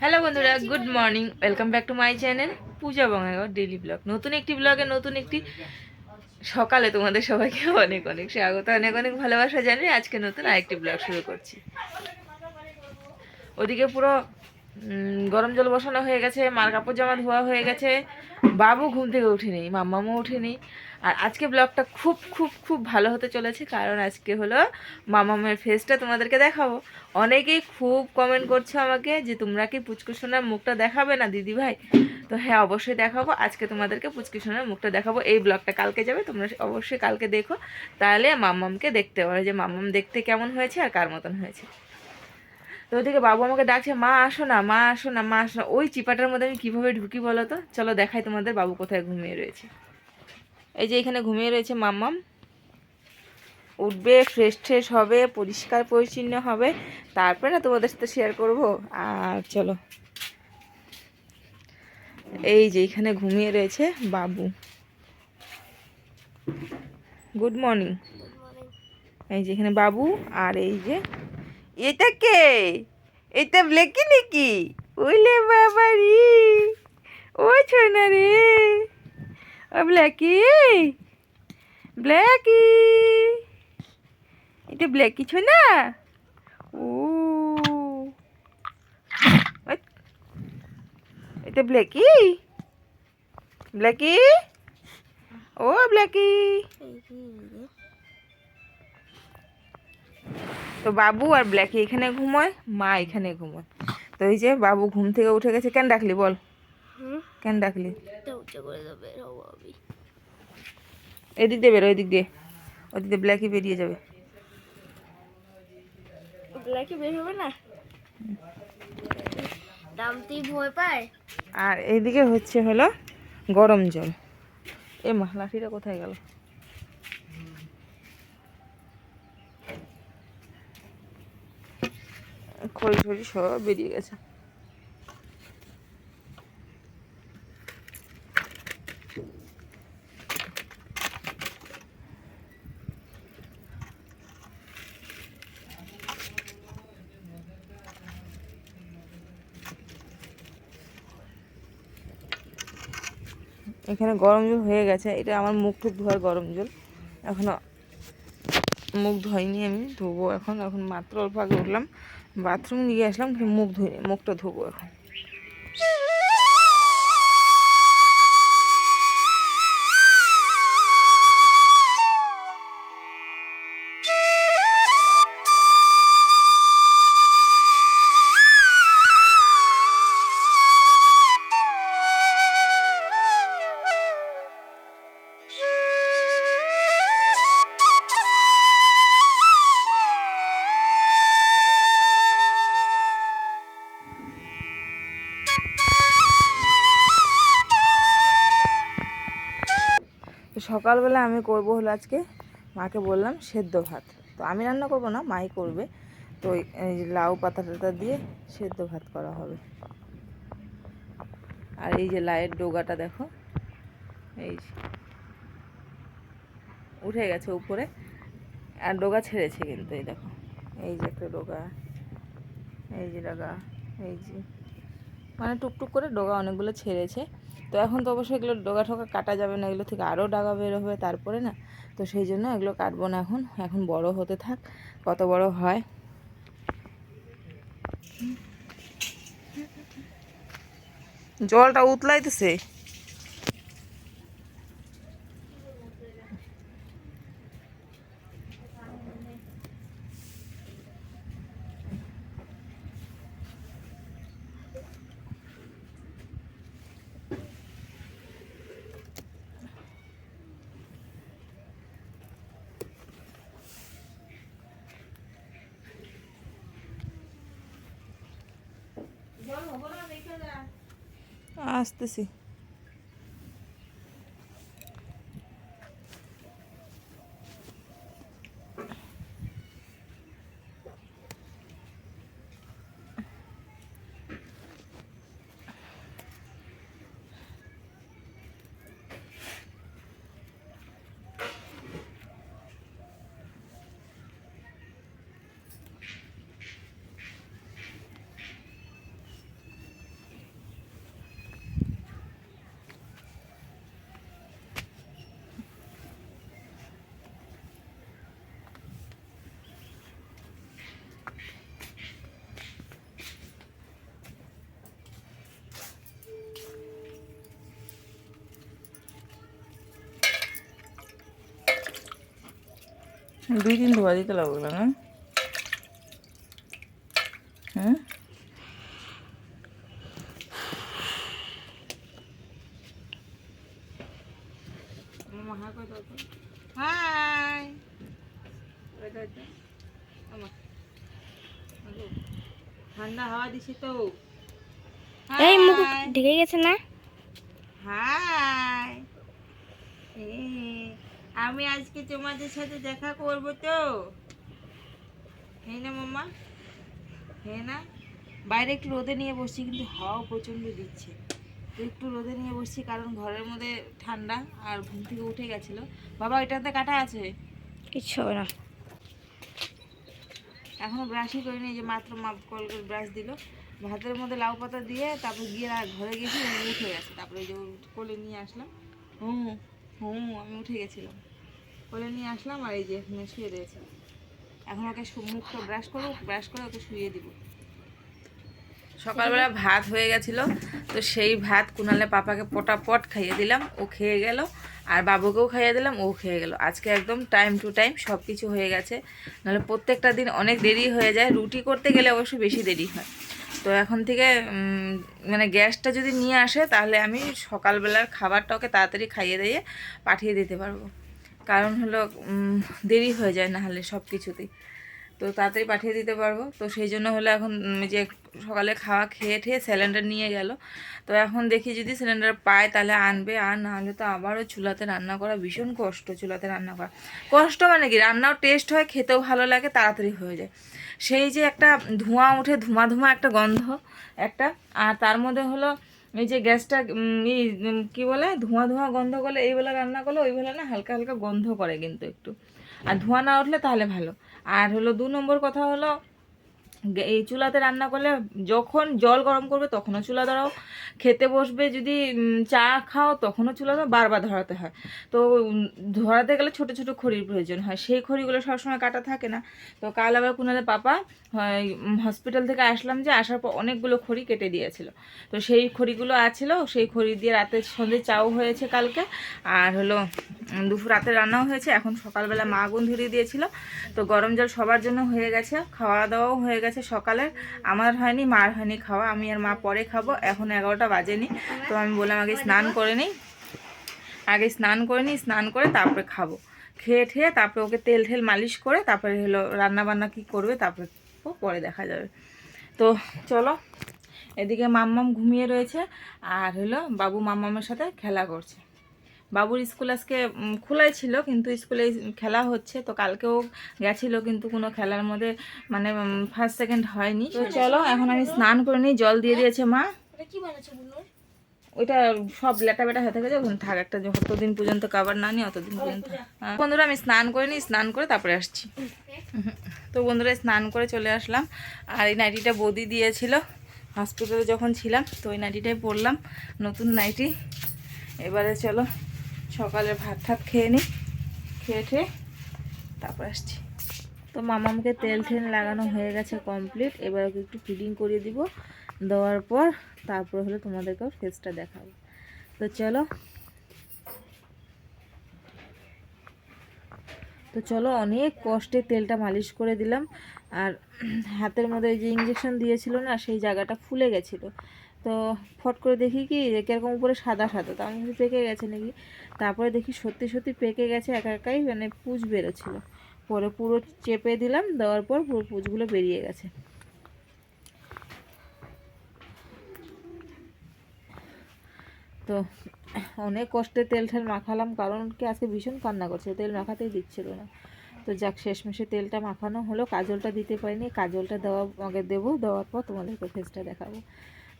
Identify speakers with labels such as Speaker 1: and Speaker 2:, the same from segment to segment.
Speaker 1: Hello বন্ধুরা, good morning. Welcome back to my channel Puja Bongaigaon daily blog. নতুন একটি ব্লগে নতুন একটি সকালে তোমাদের সবাইকে অনেক অনেক স্বাগত, অনেক অনেক ভালোবাসা জানিয়ে আজকে নতুন আরেকটি ব্লগ শুরু করছি। ওদিকে পুরো গরম জল বসানো হয়ে গেছে, মার কাপড় জামা ধোয়া হয়ে গেছে, বাবু ঘুম থেকে উঠেনি, মাম্মামও উঠেনি। আর আজকে ব্লগটা খুব খুব খুব ভালো হতে চলেছে, কারণ আজকে হলো মামামের ফেসটা তোমাদেরকে দেখাবো। অনেকেই খুব কমেন্ট করছো আমাকে যে তোমরা কি পুচকুসোনার মুখটা দেখাবে না দিদি ভাই? তো হ্যাঁ, অবশ্যই দেখাবো। আজকে তোমাদেরকে পুচকুসোনার মুখটা দেখাবো। এই ব্লগটা কালকে যাবে, তোমরা অবশ্যই কালকে দেখো, তাহলে মাম্মামকে দেখতে পারো যে মাম্মাম দেখতে কেমন হয়েছে আর কার মতন হয়েছে। তো ওদিকে বাবু আমাকে ডাকছে, মা আসো না, মা আসো না, মা আসো না। ওই চিপাটার মধ্যে আমি কীভাবে ঢুকি বলো তো? চলো দেখাই তোমাদের বাবু কোথায় ঘুমিয়ে রয়েছে। এই যে এখানে ঘুমিয়ে রয়েছে মাম্মাম। উঠবে, ফ্রেশ ট্রেশ হবে, পরিষ্কার পরিচ্ছন্ন হবে, তারপরে না তোমাদের সাথে শেয়ার করব। আর চলো, এই যে এখানে ঘুমিয়ে রয়েছে বাবু। Good morning. এই যে এখানে বাবু, আর এই যে এটা কে? এটা ব্ল্যাকি নাকি? ওইলে বাবা রে, ওই ছোনা রে, ও ব্ল্যাকি, ব্ল্যাকি, এটা ব্ল্যাকি ছোনা। ও, এটা ব্ল্যাকি, ব্ল্যাকি, ও ব্ল্যাকি। তো বাবু আর ব্ল্যাকি এখানে ঘুমোয়, মা এখানে ঘুমোয়। তো এই যে বাবু ঘুম থেকে উঠে গেছে। কেন ডাকলি বল, কেন ডাকলি? এদিক দিয়ে বেরো, এদিক দিয়ে, ওদিক দিয়ে ব্ল্যাকি বেরিয়ে যাবে।
Speaker 2: ব্ল্যাকি বের হবে না, দামতেই ভয় পায়।
Speaker 1: আর এইদিকে হচ্ছে হলো গরম জল। এ মা, লাঠিটা কোথায় গেল? খড়ি ঠড়ি সব বেরিয়ে গেছে। এখানে গরম জল হয়ে গেছে, এটা আমার মুখ টুক ধোয়ার গরম জল। এখনও মুখ ধোয়নি, আমি ধোবো এখন। এখন মাত্র অল্প আগে উঠলাম, বাথরুম দিয়ে আসলাম, মুখ ধুইনি, মুখটা ধোবো এখন। তো সকালবেলা আমি করবো হলো আজকে, মাকে বললাম সেদ্ধ ভাত। তো আমি রান্না করবো না, মাই করবে। তো এই যে লাউ পাতা টাতা দিয়ে সেদ্ধ ভাত করা হবে। আর এই যে লাউয়ের ডোগাটা দেখো, এই যে উঠে গেছে উপরে, আর ডোগা ছেড়েছে কিন্তু। এই দেখো, এই যে একটা ডোগা, এই যে ডোগা, এই যে মানে টুকটুক করে ডোগা অনেকগুলো ছেড়েছে। তো এখন তো অবশ্যই এগুলো ডোগা ঠোগা কাটা যাবে না, এগুলো থেকে আরও ডগা বের হবে তারপরে না। তো সেই জন্য এগুলো কাটবো না এখন, এখন বড় হতে থাক, কত বড় হয়। জলটা উতলাইতেছে। আসতেছি। 2-3 ধোয়া দিতে লাগবে না? হ্যাঁ হাই ঠান্ডা হাওয়া দিছি তো।
Speaker 2: এই মুখ ঢেকে গেছে না?
Speaker 1: হাই আমি আজকে তোমাদের সাথে দেখা করব তো, হ্যাঁ না মাম্মা? হ্যাঁ না? বাইরে একটু রোদে নিয়ে বসছি, কিন্তু হাওয়া প্রচণ্ড দিচ্ছে। তো একটু রোদে নিয়ে বসছি কারণ ঘরের মধ্যে ঠান্ডা, আর ঘুম থেকে উঠে গেছিলো। বাবা এটাতে কাটা আছে?
Speaker 2: কিচ্ছু হবে না।
Speaker 1: এখনো ব্রাশই করিনি, যে মাত্র কলগেট ব্রাশ দিল। ভাতের মধ্যে লাউ পাতা দিয়ে তারপর গিয়ে ঘরে গেছি, উঠে গেছে। তারপরে ওই যে কোলে নিয়ে আসলাম। হুম হুম আমি উঠে গেছিলাম, কোলে নিয়ে আসলাম, আর এই যে এখানে শুয়ে রয়েছে। এখন ওকে মুখটা ব্রাশ করবো, ব্রাশ করে ওকে শুয়ে দিব। সকালবেলা ভাত হয়ে গেছিলো, তো সেই ভাত কুনালে পাপাকে পটাপট খাইয়ে দিলাম, ও খেয়ে গেল। আর বাবুকেও খাইয়ে দিলাম, ও খেয়ে গেল। আজকে একদম টাইম টু টাইম সব কিছু হয়ে গেছে, নাহলে প্রত্যেকটা দিন অনেক দেরি হয়ে যায়। রুটি করতে গেলে অবশ্য বেশি দেরি হয়। তো এখন থেকে মানে গ্যাসটা যদি নিয়ে আসে, তাহলে আমি সকালবেলার খাবারটা ওকে তাড়াতাড়ি খাইয়ে দিয়ে পাঠিয়ে দিতে পারবো। কারণ হলো দেরি হয়ে যায় না হলে সব কিছুতেই, তো তাড়াতাড়ি পাঠিয়ে দিতে পারবো। তো সেই জন্য হলো এখন যে সকালে খাওয়া খেয়ে ঠেয়ে সিলিন্ডার নিয়ে গেল। তো এখন দেখি যদি সিলিন্ডার পায় তাহলে আনবে, আর না হলে তো আবারও চুলাতে রান্না করা ভীষণ কষ্ট। চুলাতে রান্না করা কষ্ট মানে কি, রান্নাও টেস্ট হয়, খেতেও ভালো লাগে, তাড়াতাড়ি হয়ে যায়। সেই যে একটা ধোঁয়া ওঠে, ধুমা ধুমা একটা গন্ধ একটা, আর তার মধ্যে হলো এই যে গ্যাসটা কি বলে, ধোঁয়া ধোঁয়া গন্ধ করলে এইবেলা রান্না করলে ওইবেলা না হালকা হালকা গন্ধ করে কিন্তু একটু, আর ধোঁয়া না উঠলে তাহলে ভালো। আর হলো 2 নম্বর কথা হলো, এই চুলাতে রান্না করলে যখন জল গরম করবে তখনও চুলা ধরাও, খেতে বসবে যদি চা খাও তখনও চুলা ধরাও, বারবার ধরাতে হয়। তো ধরাতে গেলে ছোট ছোট খড়ির প্রয়োজন হয়, সেই খড়িগুলো সবসময় কাটা থাকে না। তো কাল আবার কুনালে পাপা হসপিটাল থেকে আসলাম, যে আসার পর অনেকগুলো খড়ি কেটে দিয়েছিল। তো সেই খড়িগুলো আছিল, সেই খড়ি দিয়ে রাতে সন্ধ্যে চাও হয়েছে কালকে, আর হলো দুপুর রাতে রান্নাও হয়েছে। এখন সকালবেলা মা আগুন ধরিয়ে দিয়েছিল, তো গরম জল সবার জন্য হয়ে গেছে, খাওয়া দাওয়াও হয়ে গেছে সকালের। আমার হয়নি, মার হয়নি খাওয়া, আমি আর মা পরে খাবো। এখন 11টা বাজেনি, তো আমি বললাম আগে স্নান করে নিই, স্নান করে তারপরে খাবো। খেয়ে ঠেয়ে তারপরে ওকে তেল ঠেল মালিশ করে তারপরে হলো রান্না বান্না কী করবে তারপরে পরে দেখা যাবে। তো চলো, এদিকে মাম্মাম ঘুমিয়ে রয়েছে, আর হলো বাবু মাম্মামের সাথে খেলা করছে। বাবুর স্কুল আজকে খোলাই ছিল, কিন্তু স্কুলে খেলা হচ্ছে। তো কালকেও গেছিলো, কিন্তু কোনো খেলার মধ্যে মানে ফার্স্ট সেকেন্ড হয়নি। তো চলো এখন আমি স্নান করে নিই, জল দিয়ে দিয়েছে মা। ওইটা সব লেটা বেটা হয়ে থাকে, যখন থাক একটা, যতদিন পর্যন্ত কাবার না নিই অতদিন পর্যন্ত। বন্ধুরা আমি স্নান করে নিই, স্নান করে তারপরে আসছি। তো বন্ধুরা স্নান করে চলে আসলাম, আর এই নাইটিটা বৌদি দিয়েছিল হসপিটালে যখন ছিলাম, তো ওই নাইটিটাই পরলাম, নতুন নাইটি। এবারে চলো সকালে ভাত ঠাত খেয়ে নিই, খেয়ে ঠেয়ে তারপর আসছি। তো মামামকে তেল ঠেল লাগানো হয়ে গেছে কমপ্লিট, এবার ওকে একটু ফিডিং করিয়ে দিব, দেওয়ার পর তারপর হলো তোমাদেরকেও ফেসটা দেখাবো। তো চলো অনেক কষ্টে তেলটা মালিশ করে দিলাম, আর হাতের মধ্যে যে ইঞ্জেকশন দিয়েছিল না, সেই জায়গাটা ফুলে গেছিলো। তো ফট করে দেখি কি কীরকম উপরে সাদা সাদা, তো আমি পেকে গেছে নাকি, তারপরে দেখি সত্যি সত্যি পেকে গেছে, একাই মানে পুঁজ বেরোচ্ছিলো। পরে পুরো চেপে দিলাম, দেওয়ার পর পুরো পুঁজগুলো বেরিয়ে গেছে। তো অনেক কষ্টে তেল ঠেল মাখালাম, কারণ কি আজকে ভীষণ কান্না করছে, তেল মাখাতেই দিচ্ছিল না। তো যাক শেষমেশে তেলটা মাখানো হলো, কাজলটা দিতে পারিনি, কাজলটা আগে দেবো, দেওয়ার পর তোমাদেরকে ফেসটা দেখাবো।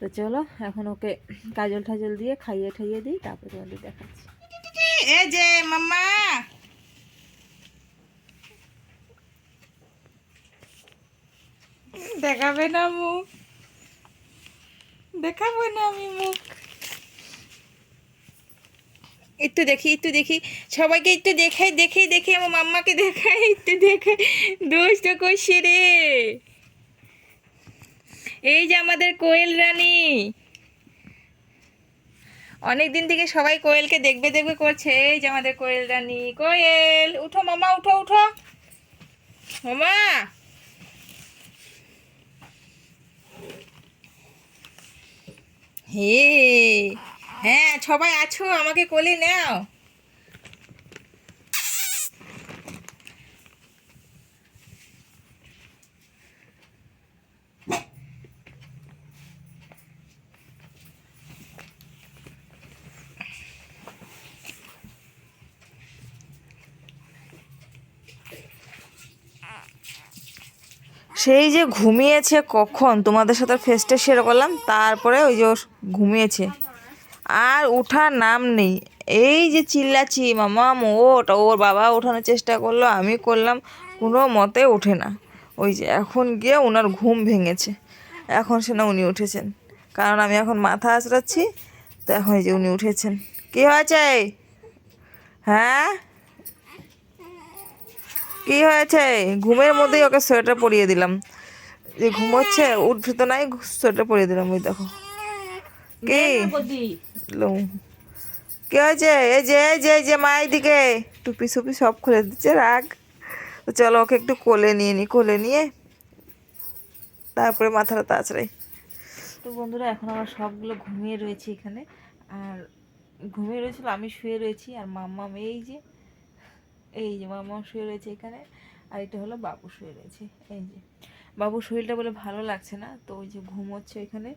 Speaker 1: তো চলো এখন ওকে কাজল টাজল দিয়ে খাইয়ে ঠাইয়ে দিই, তারপরে তোমাদের দেখাচ্ছি। এই যে মাম্মা দেখাবে না মুখ, দেখাবো না আমি মুখ, একটু দেখি সবাইকে একটু দেখে আমার মাম্মাকে দেখাই, একটু দেখাই, দুষ্ট করছে রে। এই যে আমাদের কোয়েল রানী, অনেক দিন থেকে সবাই কোয়েলকে দেখবে করছে। এই যে আমাদের কোয়েল রানী, কোয়েল উঠো মামা, উঠো মামা হে, হ্যাঁ সবাই আছো, আমাকে কোলে নাও। সেই যে ঘুমিয়েছে কখন, তোমাদের সাথে ফেসটা শেয়ার করলাম, তারপরে ওই যে ও ঘুমিয়েছে আর ওঠার নাম নেই। এই যে চিল্লাচ্ছি মামা ওটা, ওর বাবা ওঠানোর চেষ্টা করলো, আমি করলাম, কোনো মতে ওঠে না। ওই যে এখন গিয়ে ওনার ঘুম ভেঙেছে, এখন সে না উনি উঠেছেন, কারণ আমি এখন মাথা আঁচড়াচ্ছি, তো এখন এই যে উনি উঠেছেন। কি হয়েছে? হ্যাঁ কি হয়েছে? ঘুমের মধ্যেই ওকে সোয়েটার পরিয়ে দিলাম, যে ঘুমোচ্ছে উঠে তো নাই, সোয়েটার পরিয়ে দিলাম। ওই দেখো কি লুম। কি হয়েছে? এই যে মায়ের দিকে টুপি সুপি সব খুলে দিচ্ছে, রাগ। তো চলো ওকে একটু কোলে নিয়ে নি, কোলে নিয়ে তারপরে মাথাটা তাছড়াই। তো বন্ধুরা এখন আমার সবগুলো ঘুমিয়ে রয়েছে এখানে, আর ঘুমিয়ে রয়েছিল, আমি শুয়ে রয়েছি, আর মাম্মাম এই যে মাম্মাম শুয়ে রয়েছে এখানে, আর এটা হলো বাবু শুয়ে রয়েছে। এই যে বাবুর শরীরটা বলে ভালো লাগছে না, তো ওই যে ঘুমোচ্ছে এখানে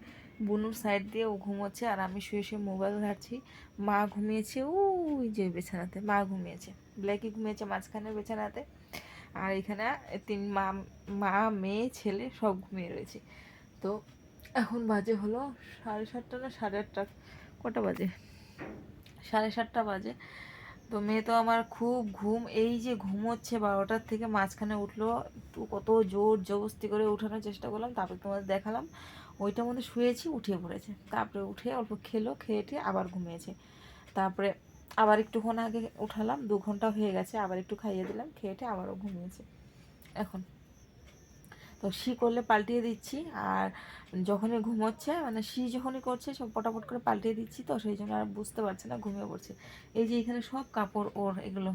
Speaker 1: বুনুর সাইড দিয়ে, ও ঘুমোচ্ছে, আর আমি শুয়ে শুয়ে মোবাইল ঘাঁটছি। মা ঘুমিয়েছে ওই যে বিছানাতে, মা ঘুমিয়েছে, ব্ল্যাকি ঘুমিয়েছে মাঝখানে বিছানাতে, আর এখানে মা মা মেয়ে ছেলে সব ঘুমিয়ে রয়েছে। তো এখন বাজে হলো 7:30 না 8:30, কটা বাজে? 7:30 বাজে। তো মেয়ে তো আমার খুব ঘুম, এই যে ঘুমোচ্ছে 12টার থেকে, মাঝখানে উঠলো, তো কত জোর জবরদস্তি করে উঠানোর চেষ্টা করলাম, তারপরে তোমাদের দেখালাম ওইটার মধ্যে শুয়েছি, উঠিয়ে পড়েছে, তারপরে উঠে অল্প খেলো, খেয়ে টেয়ে আবার ঘুমিয়েছে। তারপরে আবার একটুক্ষণ আগে উঠালাম, 2 ঘন্টা হয়ে গেছে, আবার একটু খাইয়ে দিলাম, খেয়ে টেয়ে আবারও ঘুমিয়েছে এখন। তো শি করলে পাল্টিয়ে দিচ্ছি, আর যখনই ঘুমোচ্ছে মানে শি যখনই করছে সব পটাপট করে পাল্টিয়ে দিচ্ছি, তো সেই জন্য আর বুঝতে পারছে না, ঘুমিয়ে পড়ছে। এই যে এখানে সব কাপড় ওর, এগুলো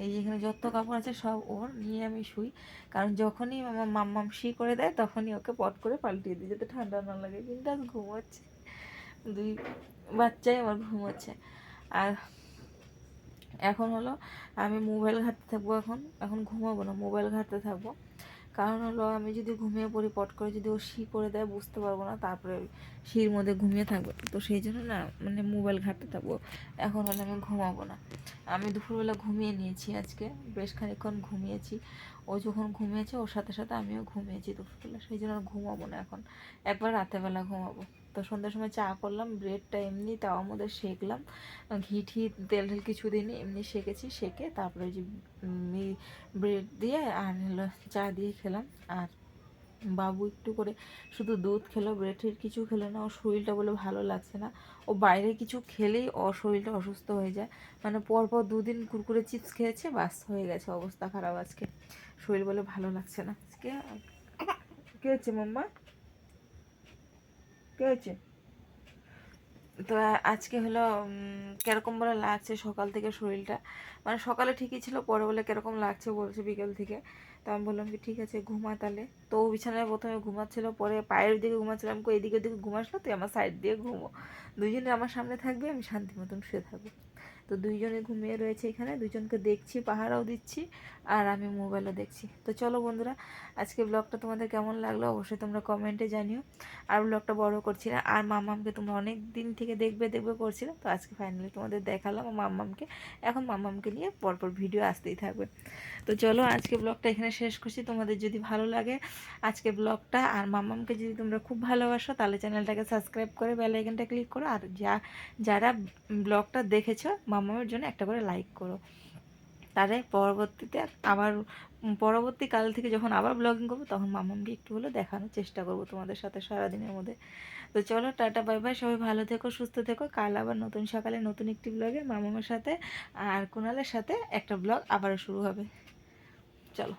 Speaker 1: এই যে এখানে যত কাপড় আছে সব ওর, নিয়ে আমি শুই, কারণ যখনই আমার মাম্মাম শি করে দেয় তখনই ওকে পট করে পাল্টিয়ে দিই, যাতে ঠান্ডা না লাগে। কিন্তু আজ ঘুমোচ্ছে, দুই বাচ্চাই আমার ঘুমোচ্ছে। আর এখন হলো আমি মোবাইল ঘাঁটতে থাকবো, এখন ঘুমাবো না, মোবাইল ঘাঁটতে থাকবো। কারণ হলো আমি যদি ঘুমিয়ে পড়ি পট করে, যদি ও শি করে দেয় বুঝতে পারবো না, তারপরে শির মধ্যে ঘুমিয়ে থাকবো, তো সেই জন্য না মানে মোবাইল ঘাঁটতে থাকবো। এখন হলে আমি ঘুমাবো না। আমি দুপুরবেলা ঘুমিয়ে নিয়েছি, আজকে বেশ খানিকক্ষণ ঘুমিয়েছি। ও যখন ঘুমিয়েছে ওর সাথে সাথে আমিও ঘুমিয়েছি দুপুরবেলা, সেই জন্য আর ঘুমাবো না এখন, একবার রাতেরবেলা ঘুমাবো। তো সন্ধ্যার সময় চা করলাম, ব্রেডটা এমনি তাওয়ার মধ্যে সেঁকলাম, ঘি ঠি তেল টেল কিছু দিইনি, এমনি সেঁকেছি, সেঁকে তারপরে ওই যে ব্রেড দিয়ে আর হলো চা দিয়ে খেলাম। আর বাবু একটু করে শুধু দুধ খেলো, ব্রেড টেড কিছু খেলো না, ওর শরীরটা বলে ভালো লাগছে না। ও বাইরে কিছু খেলেই ওর শরীরটা অসুস্থ হয়ে যায়, মানে পরপর 2 দিন কুরকুরে চিপস খেয়েছে, বাস হয়ে গেছে, অবস্থা খারাপ আজকে, শরীর বলে ভালো লাগছে না আজকে। কে হচ্ছে মাম্মা? কে হচ্ছে? তো আজকে হলো কিরকম বলে লাগছে সকাল থেকে শরীরটা, মানে সকালে ঠিকই ছিল, পরে বলে কিরকম লাগছে বলছে বিকেল থেকে। তো আমি বললাম কি ঠিক আছে ঘুমা তাহলে। তো ও বিছানায় প্রথমে ঘুমাচ্ছিল, পরে পায়ের দিকে ঘুমাচ্ছিলাম, আমি এদিকে ওদিকে ঘুমাস না, তুই আমার সাইড দিয়ে ঘুমো, দুইজনে আমার সামনে থাকবে, আমি শান্তি মতন শুয়ে থাকবো। তো দুইজনে ঘুমিয়ে রয়েছে এখানে, দুজনকে দেখছি, পাহারাও দিচ্ছি, আর আমি মোবাইলও দেখছি। তো চলো বন্ধুরা, আজকে ব্লগটা তোমাদের কেমন লাগলো অবশ্যই তোমরা কমেন্টে জানিও। আর ব্লগটা বড় করছি না, আর মাম্মামকে তোমরা অনেক দিন থেকে দেখবে দেখবে করছিলে, তো আজকে ফাইনালি তোমাদের দেখালাম মাম্মামকে। এখন মাম্মামকে নিয়ে পরপর ভিডিও আসতেই থাকবে। তো চলো আজকে ব্লগটা এখানে শেষ করছি। তোমাদের যদি ভালো লাগে আজকে ব্লগটা, আর মাম্মামকে যদি তোমরা খুব ভালোবাসো, তাহলে চ্যানেলটাকে সাবস্ক্রাইব করে বেল আইকনটা ক্লিক করো, আর যারা ব্লগটা দেখেছো মাম্মামের জন্য একটা করে লাইক করো। তাহলে পরবর্তীতে আবার পরবর্তীকাল থেকে যখন আবার ব্লগিং করবো, তখন মাম্মামকে একটু হলেও দেখানোর চেষ্টা করবো তোমাদের সাথে সারাদিনের মধ্যে। তো চলো টাটা বাই বাই, সবাই ভালো থেকো, সুস্থ থেকো। কাল আবার নতুন সকালে নতুন একটি ব্লগে মামামের সাথে আর কুনালের সাথে একটা ব্লগ আবারও শুরু হবে। চলো।